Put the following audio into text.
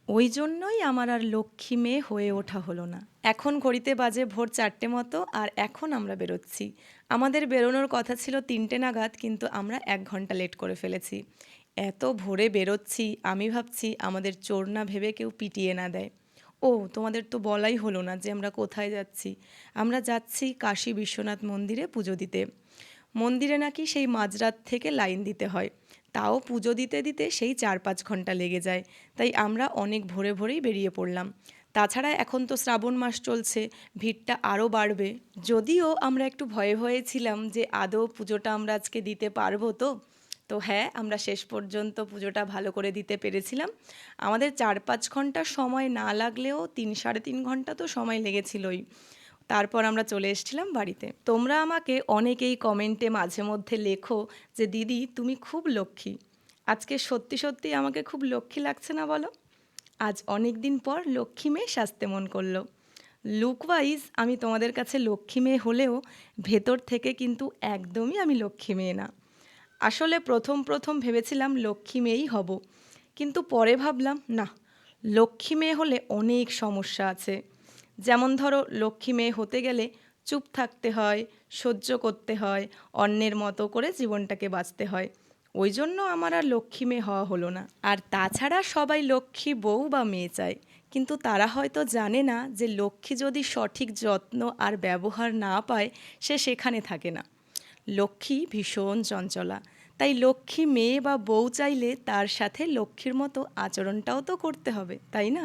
ওই জন্যই আমার আর লক্ষ্মী মেয়ে হয়ে ওঠা হলো না। এখন ঘড়িতে বাজে ভোর 4টে মতো, আর এখন আমরা বেরোচ্ছি। আমাদের বেরোনোর কথা ছিল 3টে নাগাদ, কিন্তু আমরা 1 ঘন্টা লেট করে ফেলেছি। এত ভোরে বেরোচ্ছি, আমি ভাবছি আমাদের চোর না ভেবে কেউ পিটিয়ে না দেয়। ও, তোমাদের তো বলাই হলো না যে আমরা কোথায় যাচ্ছি। আমরা যাচ্ছি কাশী বিশ্বনাথ মন্দিরে পুজো দিতে। মন্দিরে নাকি সেই মাঝরাত থেকে লাইন দিতে হয়, তাও পুজো দিতে দিতে সেই 4-5 ঘন্টা লেগে যায়। তাই আমরা অনেক ভোরে ভোরেই বেরিয়ে পড়লাম। তাছাড়া এখন তো শ্রাবণ মাস চলছে, ভিড়টা আরও বাড়বে। যদিও আমরা একটু ভয়ে ভয়ে ছিলাম যে আদৌ পুজোটা আমরা আজকে দিতে পারবো তো। তো হ্যাঁ, আমরা শেষ পর্যন্ত পুজোটা ভালো করে দিতে পেরেছিলাম। আমাদের 4-5 ঘন্টা সময় না লাগলেও 3-3.5 ঘন্টা তো সময় লেগেছিলই। তারপর আমরা চলে এসেছিলাম বাড়িতে। তোমরা আমাকে অনেকেই কমেন্টে মাঝে মধ্যে লেখো যে দিদি তুমি খুব লক্ষ্মী। আজকে সত্যি সত্যি আমাকে খুব লক্ষ্মী লাগছে না বলো? আজ অনেক দিন পর লক্ষ্মী মেয়ে সাজতে মন করলো। লুক ওয়াইজ আমি তোমাদের কাছে লক্ষ্মী মেয়ে হলেও ভেতর থেকে কিন্তু একদমই আমি লক্ষ্মী মেয়ে না। আসলে প্রথম প্রথম ভেবেছিলাম লক্ষ্মী মেয়েই হব, কিন্তু পরে ভাবলাম না, লক্ষ্মী মেয়ে হলে অনেক সমস্যা আছে। যেমন ধরো, লক্ষ্মী মেয়ে হতে গেলে চুপ থাকতে হয়, সহ্য করতে হয়, অন্যের মতো করে জীবনটাকে বাঁচতে হয়। ওই জন্য আমার আর লক্ষ্মী মেয়ে হওয়া হলো না। আর তাছাড়া সবাই লক্ষ্মী বউ বা মেয়ে চায়, কিন্তু তারা হয়তো জানে না যে লক্ষ্মী যদি সঠিক যত্ন আর ব্যবহার না পায়, সে সেখানে থাকে না। লক্ষ্মী ভীষণ চঞ্চলা, তাই লক্ষ্মী মেয়ে বা বউ চাইলে তার সাথে লক্ষ্মীর মতো আচরণটাও তো করতে হবে, তাই না?